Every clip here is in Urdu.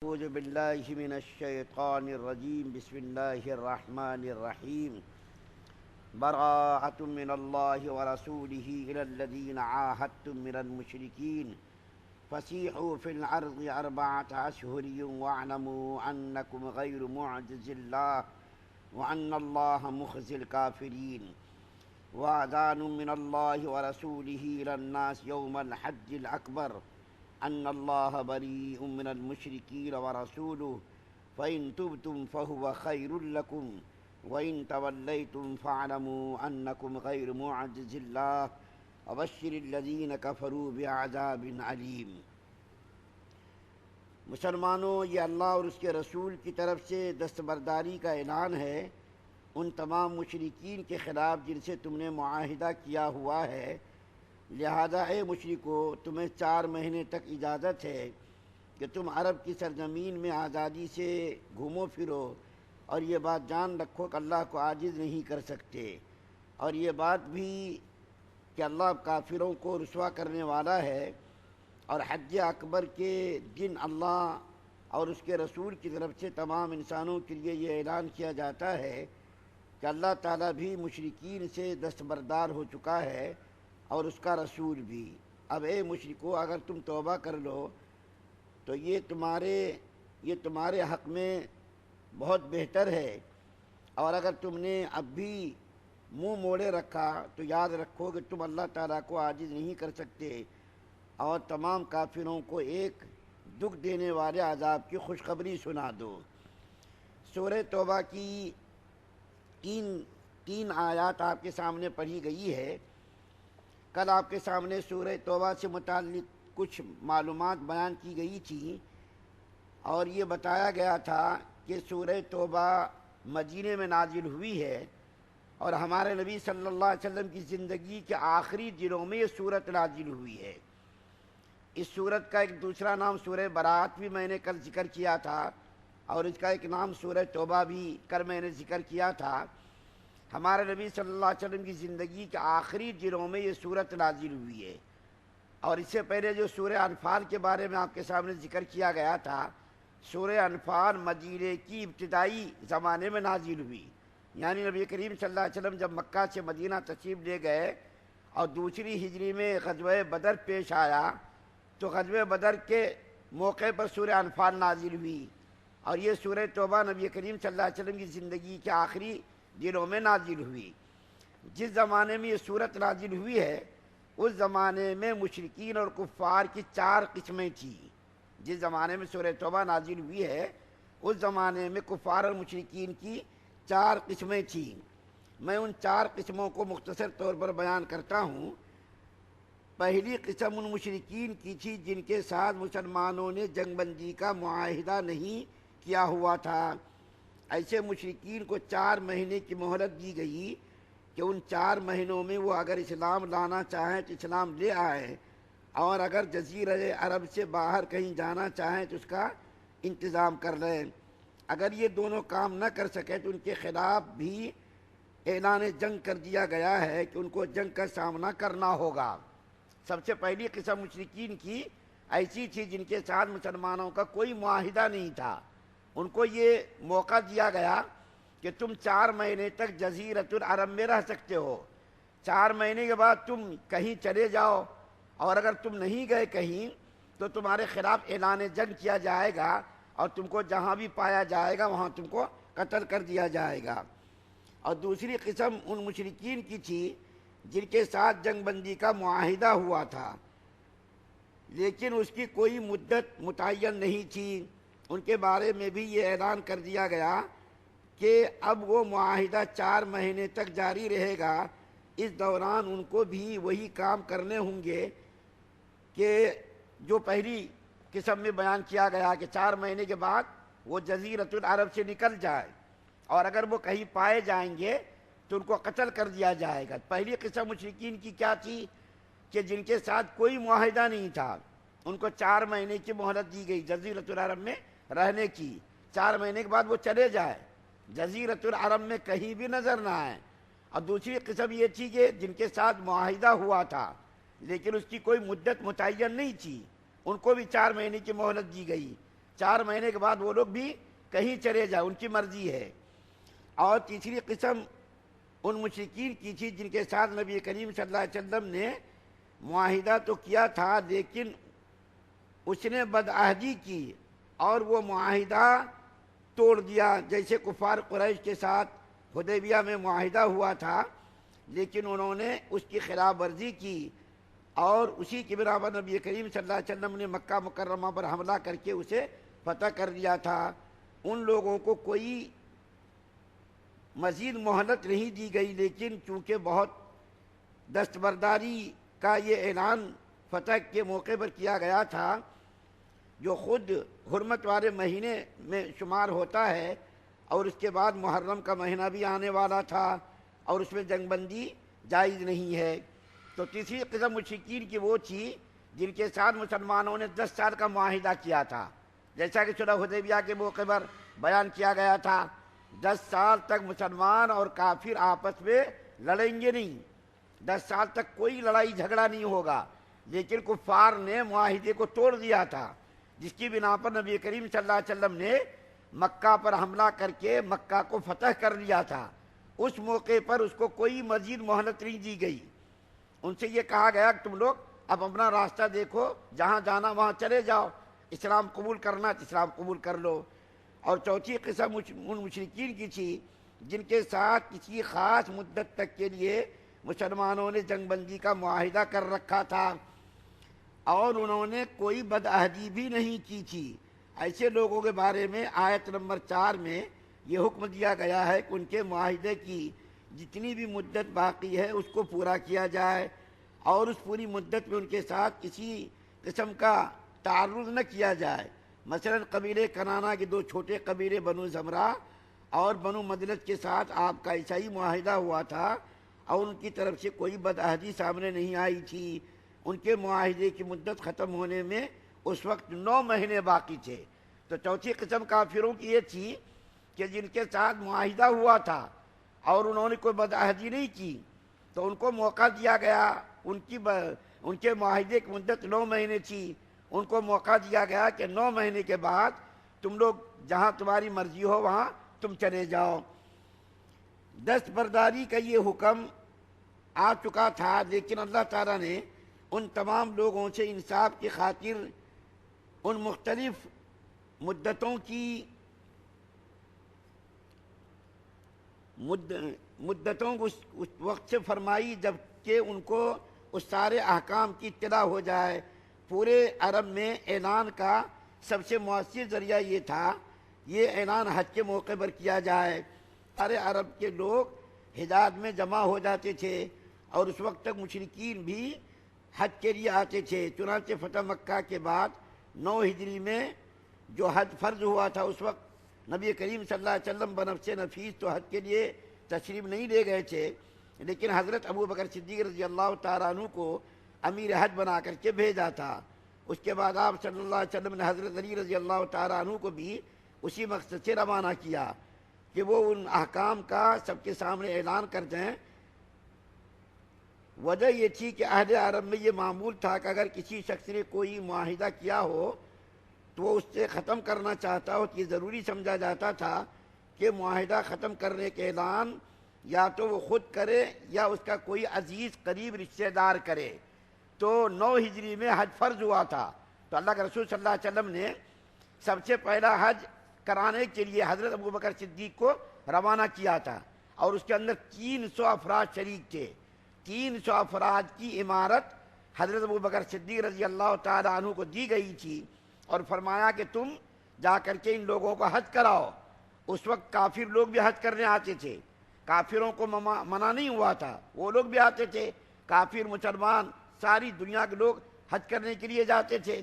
اعوذ باللہ من الشیطان الرجیم بسم اللہ الرحمن الرحیم براءۃ من اللہ ورسولہ الی الذین عاہدتم من المشرکین فسیحوا فی الارض اربعۃ اشہر واعلموا انکم غیر معجز اللہ وان اللہ مخزی الکافرین واذان من اللہ ورسولہ الی الناس یوم الحج الاکبر ان اللہ بریء من المشرکین ورسولہ فإن تبتم فهو خیر لکم وإن تولیتم فاعلموا انکم غیر معجز اللہ وبشر الذین کفروا بعذاب علیم۔ مسلمانوں، یہ اللہ اور اس کے رسول کی طرف سے دستبرداری کا اعلان ہے ان تمام مشرکین کے خلاف جن سے تم نے معاہدہ کیا ہوا ہے۔ لہذا اے مشرکو، تمہیں 4 مہینے تک اجازت ہے کہ تم عرب کی سرزمین میں آزادی سے گھومو پھرو، اور یہ بات جان رکھو کہ اللہ کو عاجز نہیں کر سکتے، اور یہ بات بھی کہ اللہ کافروں کو رسوا کرنے والا ہے۔ اور حج اکبر کے دن اللہ اور اس کے رسول کی طرف سے تمام انسانوں کے لیے یہ اعلان کیا جاتا ہے کہ اللہ تعالیٰ بھی مشرکین سے دستبردار ہو چکا ہے اور اس کا رسول بھی۔ اب اے مشرکو، اگر تم توبہ کر لو تو یہ تمہارے حق میں بہت بہتر ہے، اور اگر تم نے اب بھی منہ موڑے رکھا تو یاد رکھو کہ تم اللہ تعالیٰ کو عاجز نہیں کر سکتے، اور تمام کافروں کو ایک دکھ دینے والے عذاب کی خوشخبری سنا دو۔ سورہ توبہ کی تین آیات آپ کے سامنے پڑھی گئی ہے۔ کل آپ کے سامنے سورہ توبہ سے متعلق کچھ معلومات بیان کی گئی تھی، اور یہ بتایا گیا تھا کہ سورہ توبہ مدینے میں نازل ہوئی ہے، اور ہمارے نبی صلی اللہ علیہ وسلم کی زندگی کے آخری دنوں میں یہ سورت نازل ہوئی ہے۔ اس سورت کا ایک دوسرا نام سورہ برات بھی میں نے کل ذکر کیا تھا، اور اس کا ایک نام سورہ توبہ بھی کل میں نے ذکر کیا تھا۔ ہمارے نبی صلی اللہ علیہ وسلم کی زندگی کے آخری دنوں میں یہ سورت نازل ہوئی ہے، اور اس سے پہلے جو سورہ انفال کے بارے میں آپ کے سامنے ذکر کیا گیا تھا، سورہ انفال مدینے کی ابتدائی زمانے میں نازل ہوئی، یعنی نبی کریم صلی اللہ علیہ وسلم جب مکہ سے مدینہ تشریف لے گئے اور دوسری ہجری میں غزوہ بدر پیش آیا تو غزوہ بدر کے موقع پر سورہ انفال نازل ہوئی، اور یہ سورہ توبہ نبی کریم صلی اللہ علیہ وسلم کی زندگی کے آخری دنوں میں نازل ہوئی۔ جس زمانے میں یہ سورت نازل ہوئی ہے اس زمانے میں مشرکین اور کفار کی 4 قسمیں تھیں۔ جس زمانے میں سورہ توبہ نازل ہوئی ہے اس زمانے میں کفار اور مشرکین کی 4 قسمیں تھیں۔ میں ان 4 قسموں کو مختصر طور پر بیان کرتا ہوں۔ پہلی قسم ان مشرکین کی تھی جن کے ساتھ مسلمانوں نے جنگ بندی کا معاہدہ نہیں کیا ہوا تھا۔ ایسے مشرکین کو 4 مہینے کی مہلت دی گئی کہ ان 4 مہینوں میں وہ اگر اسلام لانا چاہیں تو اسلام لے آئیں، اور اگر جزیرہ عرب سے باہر کہیں جانا چاہیں تو اس کا انتظام کر لیں۔ اگر یہ دونوں کام نہ کر سکے تو ان کے خلاف بھی اعلان جنگ کر دیا گیا ہے کہ ان کو جنگ کا سامنا کرنا ہوگا۔ سب سے پہلی قسم مشرکین کی ایسی تھی جن کے ساتھ مسلمانوں کا کوئی معاہدہ نہیں تھا۔ ان کو یہ موقع دیا گیا کہ تم 4 مہینے تک جزیرۃ العرب میں رہ سکتے ہو، 4 مہینے کے بعد تم کہیں چلے جاؤ، اور اگر تم نہیں گئے کہیں تو تمہارے خلاف اعلان جنگ کیا جائے گا، اور تم کو جہاں بھی پایا جائے گا وہاں تم کو قتل کر دیا جائے گا۔ اور دوسری قسم ان مشرکین کی تھی جن کے ساتھ جنگ بندی کا معاہدہ ہوا تھا لیکن اس کی کوئی مدت متعین نہیں تھی۔ ان کے بارے میں بھی یہ اعلان کر دیا گیا کہ اب وہ معاہدہ 4 مہینے تک جاری رہے گا، اس دوران ان کو بھی وہی کام کرنے ہوں گے کہ جو پہلی قسم میں بیان کیا گیا کہ 4 مہینے کے بعد وہ جزیرۃ العرب سے نکل جائے، اور اگر وہ کہیں پائے جائیں گے تو ان کو قتل کر دیا جائے گا۔ پہلی قسم مشرکین کی کیا تھی کہ جن کے ساتھ کوئی معاہدہ نہیں تھا، ان کو 4 مہینے کی مہلت دی گئی جزیرۃ العرب میں رہنے کی۔ 4 مہینے کے بعد وہ چلے جائے، جزیرۃ العرب میں کہیں بھی نظر نہ آئے۔ اور دوسری قسم یہ تھی کہ جن کے ساتھ معاہدہ ہوا تھا لیکن اس کی کوئی مدت متعین نہیں تھی، ان کو بھی 4 مہینے کی مہلت دی گئی۔ 4 مہینے کے بعد وہ لوگ بھی کہیں چلے جائیں، ان کی مرضی ہے۔ اور تیسری قسم ان مشرکین کی تھی جن کے ساتھ نبی کریم صلی اللہ علیہ وسلم نے معاہدہ تو کیا تھا، لیکن اس نے بدعہدی کی اور وہ معاہدہ توڑ دیا۔ جیسے کفار قریش کے ساتھ حدیبیہ میں معاہدہ ہوا تھا، لیکن انہوں نے اس کی خلاف ورزی کی اور اسی کی بنا پر نبی کریم صلی اللہ علیہ وسلم نے مکہ مکرمہ پر حملہ کر کے اسے فتح کر دیا تھا۔ ان لوگوں کو کوئی مزید مہلت نہیں دی گئی، لیکن چونکہ بہت دستبرداری کا یہ اعلان فتح کے موقع پر کیا گیا تھا، جو خود حرمت والے مہینے میں شمار ہوتا ہے، اور اس کے بعد محرم کا مہینہ بھی آنے والا تھا اور اس میں جنگ بندی جائز نہیں ہے۔ تو تیسری قسم مشرکین کی وہ تھی جن کے ساتھ مسلمانوں نے 10 سال کا معاہدہ کیا تھا، جیسا کہ صلح حدیبیہ کے موقع پر بیان کیا گیا تھا۔ 10 سال تک مسلمان اور کافر آپس میں لڑیں گے نہیں، 10 سال تک کوئی لڑائی جھگڑا نہیں ہوگا، لیکن کفار نے معاہدے کو توڑ دیا تھا، جس کی بنا پر نبی کریم صلی اللہ علیہ وسلم نے مکہ پر حملہ کر کے مکہ کو فتح کر لیا تھا۔ اس موقع پر اس کو کوئی مزید مہلت نہیں دی گئی، ان سے یہ کہا گیا کہ تم لوگ اب اپنا راستہ دیکھو، جہاں جانا وہاں چلے جاؤ، اسلام قبول کرنا تو اسلام قبول کر لو۔ اور چوتھی قسم ان مشرکین کی تھی جن کے ساتھ کسی خاص مدت تک کے لیے مسلمانوں نے جنگ بندی کا معاہدہ کر رکھا تھا اور انہوں نے کوئی بدعہدی بھی نہیں کی تھی۔ ایسے لوگوں کے بارے میں آیت نمبر 4 میں یہ حکم دیا گیا ہے کہ ان کے معاہدے کی جتنی بھی مدت باقی ہے اس کو پورا کیا جائے اور اس پوری مدت میں ان کے ساتھ کسی قسم کا تعرض نہ کیا جائے۔ مثلا قبیلے کنانہ کے 2 چھوٹے قبیلے بنو زمرہ اور بنو مدلج کے ساتھ آپ کا ایسا ہی معاہدہ ہوا تھا اور ان کی طرف سے کوئی بدعہدی سامنے نہیں آئی تھی۔ ان کے معاہدے کی مدت ختم ہونے میں اس وقت 9 مہینے باقی تھے۔ تو چوتھی قسم کافروں کی یہ تھی کہ جن کے ساتھ معاہدہ ہوا تھا اور انہوں نے کوئی بدعہدی نہیں کی، تو ان کو موقع دیا گیا، ان کے معاہدے کی مدت 9 مہینے تھی، ان کو موقع دیا گیا کہ 9 مہینے کے بعد تم لوگ جہاں تمہاری مرضی ہو وہاں تم چلے جاؤ۔ دستبرداری کا یہ حکم آ چکا تھا، لیکن اللہ تعالیٰ نے ان تمام لوگوں سے انصاف کی خاطر ان مختلف مدتوں کی مدتوں کو اس وقت سے فرمائی جب کہ ان کو اس سارے احکام کی اطلاع ہو جائے۔ پورے عرب میں اعلان کا سب سے مؤثر ذریعہ یہ تھا، یہ اعلان حج کے موقع پر کیا جائے۔ سارے عرب کے لوگ حجاز میں جمع ہو جاتے تھے اور اس وقت تک مشرکین بھی حج کے لیے آتے تھے۔ چنانچہ فتح مکہ کے بعد 9 ہجری میں جو حج فرض ہوا تھا، اس وقت نبی کریم صلی اللہ علیہ وسلم بنفس نفیس تو حج کے لیے تشریف نہیں لے گئے تھے، لیکن حضرت ابو بکر صدیق رضی اللہ تعالیٰ عنہ کو امیر حج بنا کر کے بھیجا تھا۔ اس کے بعد آپ صلی اللہ علیہ وسلم نے حضرت علی رضی اللہ تعالیٰ عنہ کو بھی اسی مقصد سے روانہ کیا کہ وہ ان احکام کا سب کے سامنے اعلان کر دیں۔ وجہ یہ تھی کہ اہل عرب میں یہ معمول تھا کہ اگر کسی شخص نے کوئی معاہدہ کیا ہو تو وہ اس سے ختم کرنا چاہتا ہو تو یہ ضروری سمجھا جاتا تھا کہ معاہدہ ختم کرنے کے اعلان یا تو وہ خود کرے یا اس کا کوئی عزیز قریب رشتہ دار کرے۔ تو 9 ہجری میں حج فرض ہوا تھا، تو اللہ کے رسول صلی اللہ علیہ وسلم نے سب سے پہلا حج کرانے کے لیے حضرت ابو بکر صدیق کو روانہ کیا تھا، اور اس کے اندر 300 افراد شریک تھے۔ 300 افراد کی عمارت حضرت ابو بکر صدیق رضی اللہ تعالیٰ عنہ کو دی گئی تھی اور فرمایا کہ تم جا کر کے ان لوگوں کو حج کراؤ۔ اس وقت کافر لوگ بھی حج کرنے آتے تھے، کافروں کو منع نہیں ہوا تھا، وہ لوگ بھی آتے تھے، کافر مسلمان ساری دنیا کے لوگ حج کرنے کے لیے جاتے تھے۔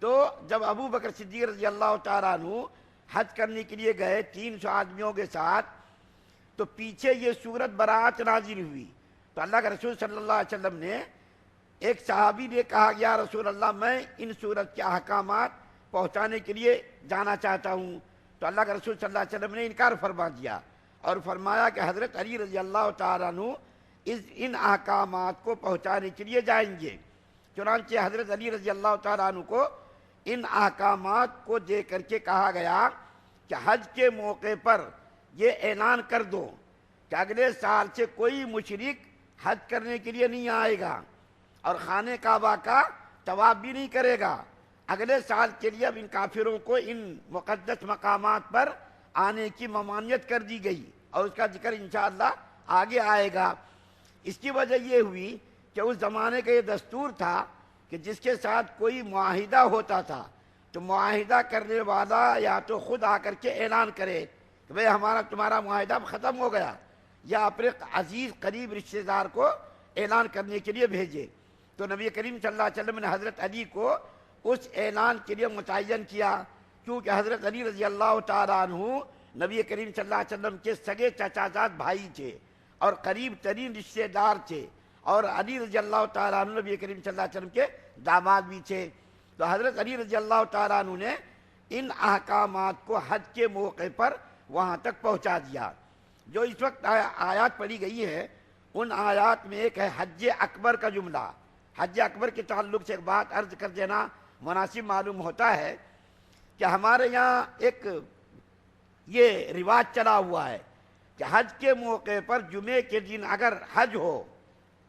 تو جب ابو بکر صدیق رضی اللہ تعالیٰ عنہ حج کرنے کے لیے گئے 300 آدمیوں کے ساتھ، تو پیچھے یہ سورت برات نازل ہوئی۔ تو اللہ کے رسول صلی اللہ علیہ وسلم نے ایک صحابی نے کہا یا رسول اللہ میں ان سورت کے احکامات پہنچانے کے لیے جانا چاہتا ہوں۔ تو اللہ کے رسول صلی اللہ علیہ وسلم نے انکار فرما دیا اور فرمایا کہ حضرت علی رضی اللہ تعالیٰ عنہ ان احکامات کو پہنچانے کے لیے جائیں گے۔ چنانچہ حضرت علی رضی اللہ تعالیٰ عنہ کو ان احکامات کو دے کر کے کہا گیا کہ حج کے موقع پر یہ اعلان کر دو کہ اگلے سال سے کوئی مشرک حج کرنے کے لیے نہیں آئے گا اور خانہ کعبہ کا طواف بھی نہیں کرے گا۔ اگلے سال کے لیے اب ان کافروں کو ان مقدس مقامات پر آنے کی ممانعت کر دی گئی، اور اس کا ذکر انشاءاللہ آگے آئے گا۔ اس کی وجہ یہ ہوئی کہ اس زمانے کا یہ دستور تھا کہ جس کے ساتھ کوئی معاہدہ ہوتا تھا تو معاہدہ کرنے والا یا تو خود آ کر کے اعلان کرے کہ بھئی ہمارا تمہارا معاہدہ ختم ہو گیا، یا اپنے عزیز قریب رشتہ دار کو اعلان کرنے کے لیے بھیجے۔ تو نبی کریم صلی اللہ علیہ وسلم نے حضرت علی کو اس اعلان کے لیے متعین کیا، کیونکہ حضرت علی رضی اللہ تعالیٰ عنہ نبی کریم صلی اللہ علیہ وسلم کے سگے چچا زاد بھائی تھے اور قریب ترین رشتہ دار تھے، اور علی رضی اللہ تعالیٰ عنہ نبی کریم صلی اللہ علیہ وسلم کے داماد بھی تھے۔ تو حضرت علی رضی اللہ تعالیٰ عنہ نے ان احکامات کو حج کے موقع پر وہاں تک پہنچا دیا۔ جو اس وقت آیات پڑھی گئی ہے ان آیات میں ایک ہے حج اکبر کا جملہ۔ حج اکبر کے تعلق سے ایک بات عرض کر دینا مناسب معلوم ہوتا ہے کہ ہمارے یہاں ایک یہ رواج چلا ہوا ہے کہ حج کے موقع پر جمعے کے دن اگر حج ہو،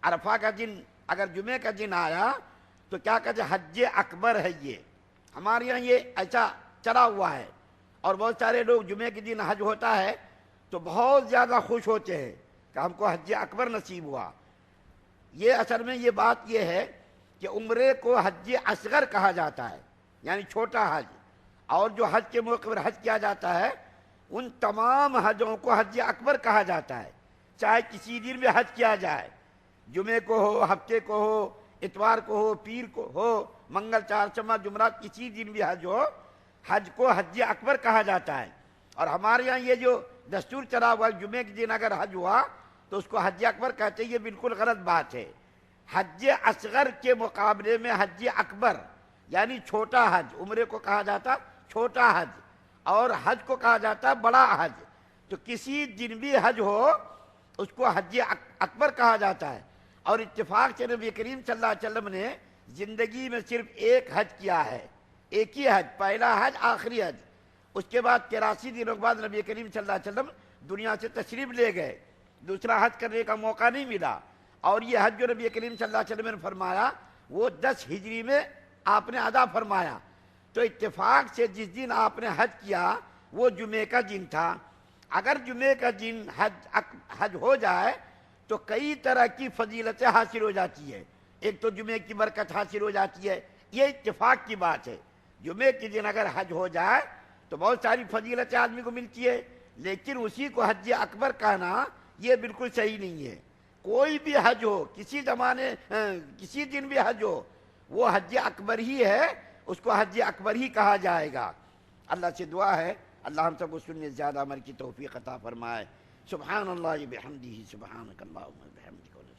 عرفہ کا دن اگر جمعے کا دن آیا تو کیا کہتے ہیں حج اکبر ہے۔ یہ ہمارے یہاں یہ ایسا چلا ہوا ہے، اور بہت سارے لوگ جمعے کے دن حج ہوتا ہے تو بہت زیادہ خوش ہوتے ہیں کہ ہم کو حج اکبر نصیب ہوا۔ یہ اصل میں یہ بات یہ ہے کہ عمرے کو حج اصغر کہا جاتا ہے، یعنی چھوٹا حج، اور جو حج کے موقع پر حج کیا جاتا ہے ان تمام حجوں کو حج اکبر کہا جاتا ہے، چاہے کسی دن بھی حج کیا جائے، جمعے کو ہو، ہفتے کو ہو، اتوار کو ہو، پیر کو ہو، منگل، چہارشنبہ، جمعرات، کسی دن بھی حج ہو، حج کو حج اکبر کہا جاتا ہے۔ اور ہمارے یہاں یہ جو دستور چلا ہوا ہے جمعے کے دن اگر حج ہوا تو اس کو حج اکبر کہتے ہیں، یہ بالکل غلط بات ہے۔ حج اصغر کے مقابلے میں حج اکبر یعنی چھوٹا حج، عمرے کو کہا جاتا چھوٹا حج اور حج کو کہا جاتا بڑا حج۔ تو کسی دن بھی حج ہو اس کو حج اکبر کہا جاتا ہے۔ اور اتفاق سے نبی کریم صلی اللہ علیہ وسلم نے زندگی میں صرف ایک حج کیا ہے، ایک ہی حج، پہلا حج آخری حج۔ اس کے بعد 83 دنوں کے بعد نبی کریم صلی اللہ علیہ وسلم دنیا سے تشریف لے گئے، دوسرا حج کرنے کا موقع نہیں ملا۔ اور یہ حج جو نبی کریم صلی اللہ علیہ وسلم نے فرمایا وہ 10 ہجری میں آپ نے ادا فرمایا۔ تو اتفاق سے جس دن آپ نے حج کیا وہ جمعے کا دن تھا۔ اگر جمعے کا دن حج ہو جائے تو کئی طرح کی فضیلتیں حاصل ہو جاتی ہے۔ ایک تو جمعے کی برکت حاصل ہو جاتی ہے، یہ اتفاق کی بات ہے۔ جمعے کے دن اگر حج ہو جائے تو بہت ساری فضیلتیں آدمی کو ملتی ہے، لیکن اسی کو حج اکبر کہنا یہ بالکل صحیح نہیں ہے۔ کوئی بھی حج ہو، کسی زمانے کسی دن بھی حج ہو، وہ حج اکبر ہی ہے، اس کو حج اکبر ہی کہا جائے گا۔ اللہ سے دعا ہے اللہ ہم سب کو سننے زیادہ عمل کی توفیق عطا فرمائے۔ سبحان اللہ بحمدہ، سبحانک اللہم وبحمدک۔